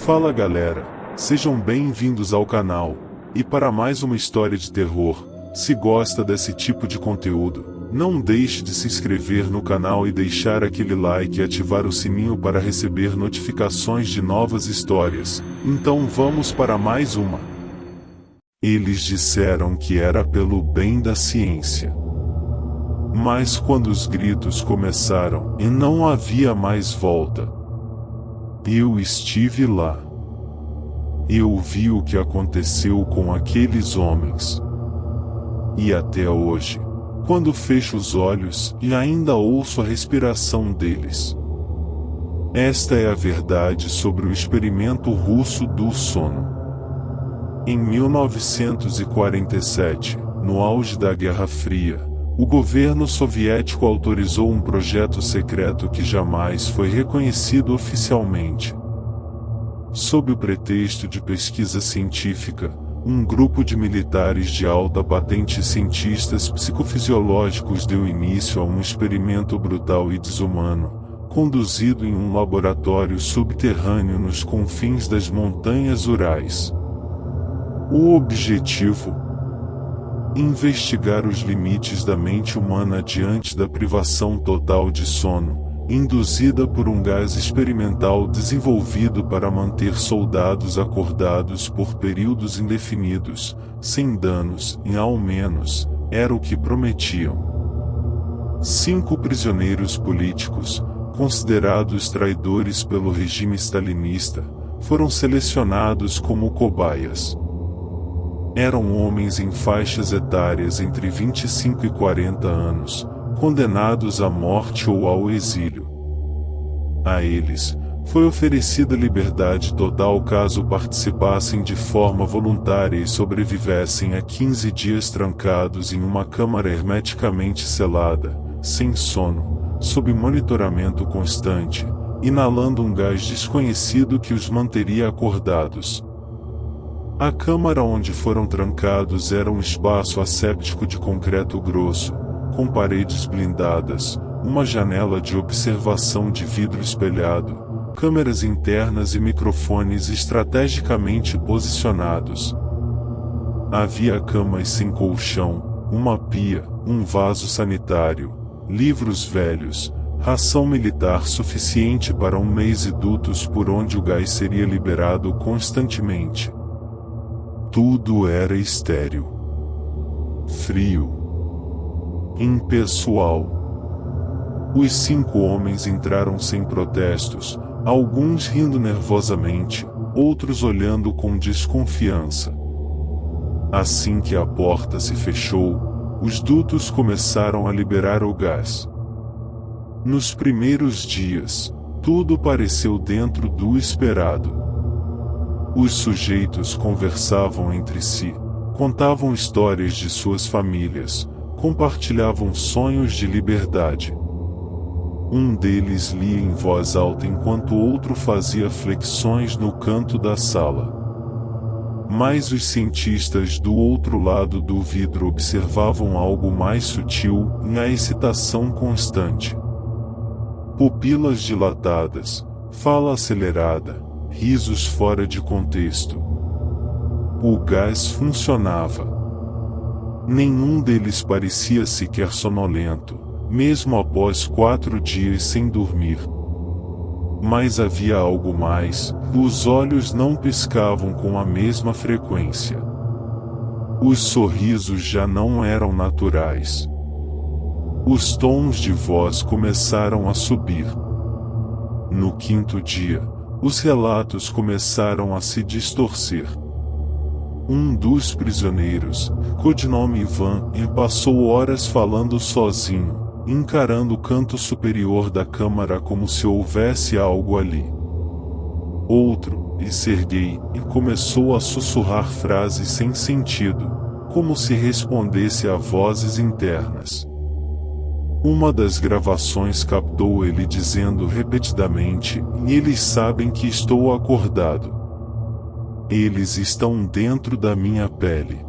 Fala galera, sejam bem-vindos ao canal, e para mais uma história de terror. Se gosta desse tipo de conteúdo, não deixe de se inscrever no canal e deixar aquele like e ativar o sininho para receber notificações de novas histórias. Então vamos para mais uma. Eles disseram que era pelo bem da ciência. Mas quando os gritos começaram e não havia mais volta, eu estive lá. Eu vi o que aconteceu com aqueles homens. E até hoje, quando fecho os olhos e ainda ouço a respiração deles. Esta é a verdade sobre o experimento russo do sono. Em 1947, no auge da Guerra Fria, o governo soviético autorizou um projeto secreto que jamais foi reconhecido oficialmente. Sob o pretexto de pesquisa científica, um grupo de militares de alta patente e cientistas psicofisiológicos deu início a um experimento brutal e desumano, conduzido em um laboratório subterrâneo nos confins das montanhas Urais. O objetivo: investigar os limites da mente humana diante da privação total de sono, induzida por um gás experimental desenvolvido para manter soldados acordados por períodos indefinidos, sem danos, e ao menos, era o que prometiam. 5 prisioneiros políticos, considerados traidores pelo regime stalinista, foram selecionados como cobaias. Eram homens em faixas etárias entre 25 e 40 anos, condenados à morte ou ao exílio. A eles foi oferecida liberdade total caso participassem de forma voluntária e sobrevivessem a 15 dias trancados em uma câmara hermeticamente selada, sem sono, sob monitoramento constante, inalando um gás desconhecido que os manteria acordados. A câmara onde foram trancados era um espaço asséptico de concreto grosso, com paredes blindadas, uma janela de observação de vidro espelhado, câmeras internas e microfones estrategicamente posicionados. Havia camas sem colchão, uma pia, um vaso sanitário, livros velhos, ração militar suficiente para um mês e dutos por onde o gás seria liberado constantemente. Tudo era estéril, frio, impessoal. Os 5 homens entraram sem protestos, alguns rindo nervosamente, outros olhando com desconfiança. Assim que a porta se fechou, os dutos começaram a liberar o gás. Nos primeiros dias, tudo pareceu dentro do esperado. Os sujeitos conversavam entre si, contavam histórias de suas famílias, compartilhavam sonhos de liberdade. Um deles lia em voz alta enquanto outro fazia flexões no canto da sala. Mas os cientistas do outro lado do vidro observavam algo mais sutil, a excitação constante. Pupilas dilatadas, fala acelerada, risos fora de contexto. O gás funcionava. Nenhum deles parecia sequer sonolento, mesmo após 4 dias sem dormir. Mas havia algo mais: os olhos não piscavam com a mesma frequência. Os sorrisos já não eram naturais. Os tons de voz começaram a subir. No 5º dia, os relatos começaram a se distorcer. Um dos prisioneiros, codinome Ivan, passou horas falando sozinho, encarando o canto superior da câmara como se houvesse algo ali. Outro, Sergei, começou a sussurrar frases sem sentido, como se respondesse a vozes internas. Uma das gravações captou ele dizendo repetidamente: "Eles sabem que estou acordado. Eles estão dentro da minha pele."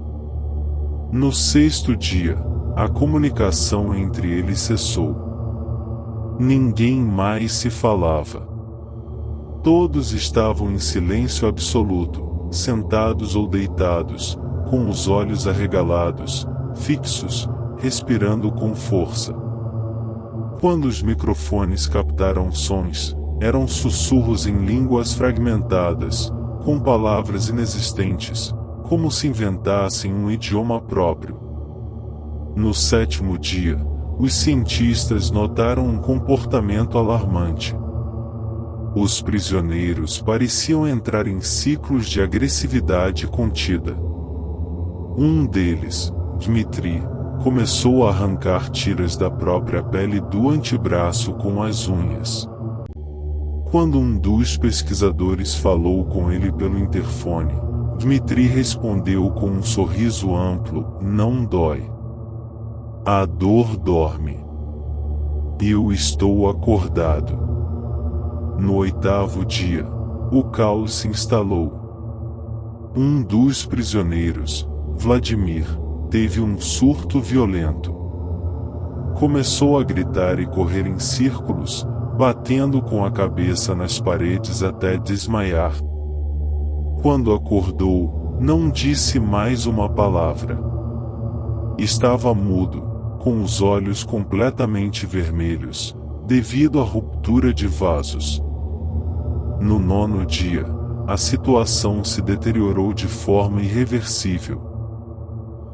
No 6º dia, a comunicação entre eles cessou. Ninguém mais se falava. Todos estavam em silêncio absoluto, sentados ou deitados, com os olhos arregalados, fixos, respirando com força. Quando os microfones captaram sons, eram sussurros em línguas fragmentadas, com palavras inexistentes, como se inventassem um idioma próprio. No 7º dia, os cientistas notaram um comportamento alarmante. Os prisioneiros pareciam entrar em ciclos de agressividade contida. Um deles, Dmitri, começou a arrancar tiras da própria pele do antebraço com as unhas. Quando um dos pesquisadores falou com ele pelo interfone, Dmitri respondeu com um sorriso amplo: "Não dói. A dor dorme. Eu estou acordado." No 8º dia, o caos se instalou. Um dos prisioneiros, Vladimir, teve um surto violento. Começou a gritar e correr em círculos, batendo com a cabeça nas paredes até desmaiar. Quando acordou, não disse mais uma palavra. Estava mudo, com os olhos completamente vermelhos, devido à ruptura de vasos. No 9º dia, a situação se deteriorou de forma irreversível.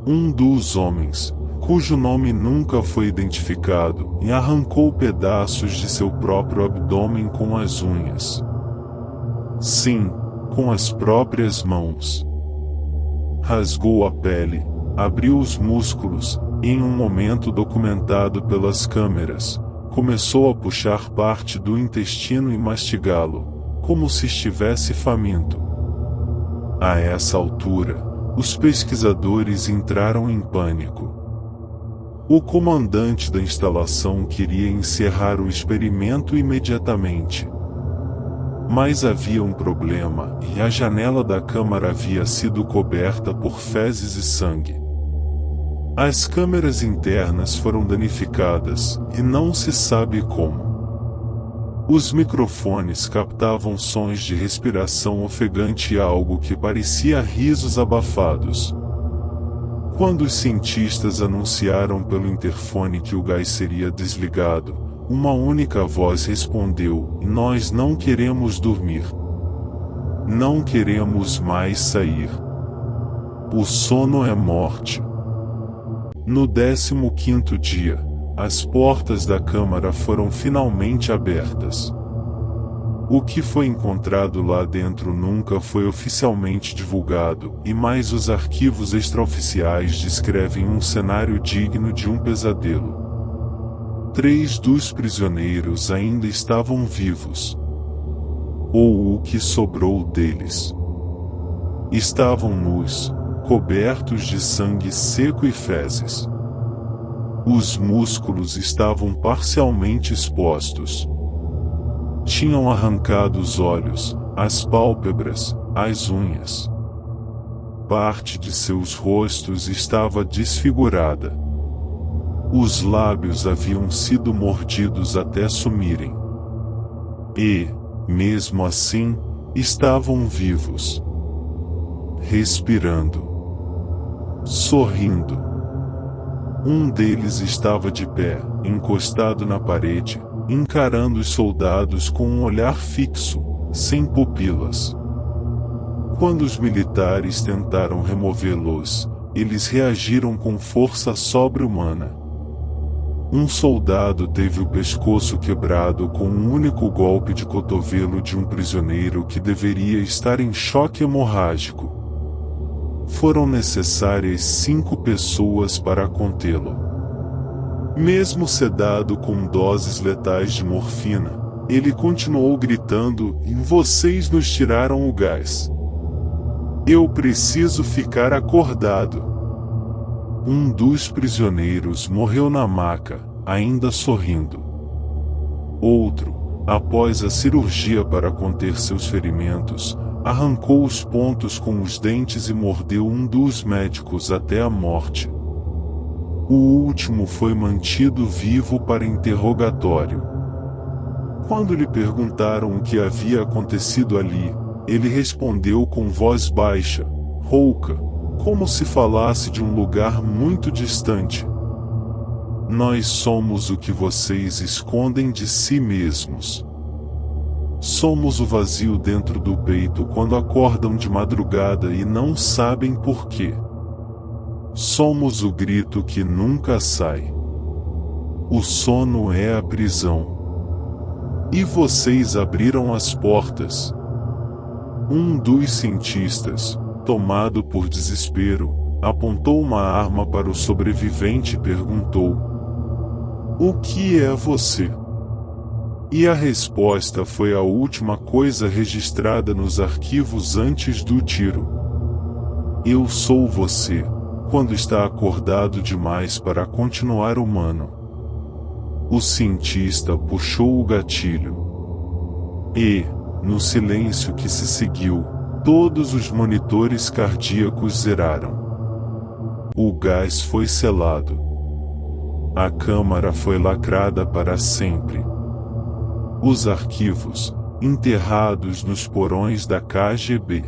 Um dos homens, cujo nome nunca foi identificado, arrancou pedaços de seu próprio abdômen com as unhas. Sim, com as próprias mãos. Rasgou a pele, abriu os músculos, e em um momento documentado pelas câmeras, começou a puxar parte do intestino e mastigá-lo, como se estivesse faminto. A essa altura, os pesquisadores entraram em pânico. O comandante da instalação queria encerrar o experimento imediatamente. Mas havia um problema, e a janela da câmara havia sido coberta por fezes e sangue. As câmeras internas foram danificadas, e não se sabe como. Os microfones captavam sons de respiração ofegante e algo que parecia risos abafados. Quando os cientistas anunciaram pelo interfone que o gás seria desligado, uma única voz respondeu: "Nós não queremos dormir. Não queremos mais sair. O sono é morte." No 15º dia, as portas da câmara foram finalmente abertas. O que foi encontrado lá dentro nunca foi oficialmente divulgado, e mais os arquivos extraoficiais descrevem um cenário digno de um pesadelo. 3 dos prisioneiros ainda estavam vivos. Ou o que sobrou deles. Estavam nus, cobertos de sangue seco e fezes. Os músculos estavam parcialmente expostos. Tinham arrancado os olhos, as pálpebras, as unhas. Parte de seus rostos estava desfigurada. Os lábios haviam sido mordidos até sumirem. E, mesmo assim, estavam vivos. Respirando. Sorrindo. Um deles estava de pé, encostado na parede, encarando os soldados com um olhar fixo, sem pupilas. Quando os militares tentaram removê-los, eles reagiram com força sobre-humana. Um soldado teve o pescoço quebrado com um único golpe de cotovelo de um prisioneiro que deveria estar em choque hemorrágico. Foram necessárias 5 pessoas para contê-lo. Mesmo sedado com doses letais de morfina, ele continuou gritando: "Vocês nos tiraram o gás. Eu preciso ficar acordado." Um dos prisioneiros morreu na maca, ainda sorrindo. Outro, após a cirurgia para conter seus ferimentos, arrancou os pontos com os dentes e mordeu um dos médicos até a morte. O último foi mantido vivo para interrogatório. Quando lhe perguntaram o que havia acontecido ali, ele respondeu com voz baixa, rouca, como se falasse de um lugar muito distante: nós somos o que vocês escondem de si mesmos. Somos o vazio dentro do peito quando acordam de madrugada e não sabem por quê. Somos o grito que nunca sai. O sono é a prisão. E vocês abriram as portas. Um dos cientistas, tomado por desespero, apontou uma arma para o sobrevivente e perguntou: "O que é você?" E a resposta foi a última coisa registrada nos arquivos antes do tiro. Eu sou você, quando está acordado demais para continuar humano. O cientista puxou o gatilho. E, no silêncio que se seguiu, todos os monitores cardíacos zeraram. O gás foi selado. A câmara foi lacrada para sempre. Os arquivos, enterrados nos porões da KGB.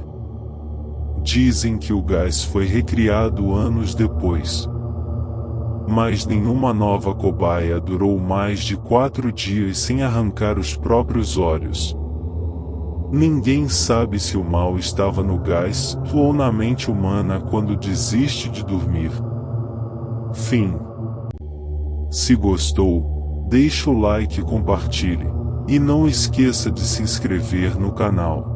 Dizem que o gás foi recriado anos depois. Mas nenhuma nova cobaia durou mais de 4 dias sem arrancar os próprios olhos. Ninguém sabe se o mal estava no gás ou na mente humana quando desiste de dormir. Fim. Se gostou, deixa o like e compartilhe. E não esqueça de se inscrever no canal.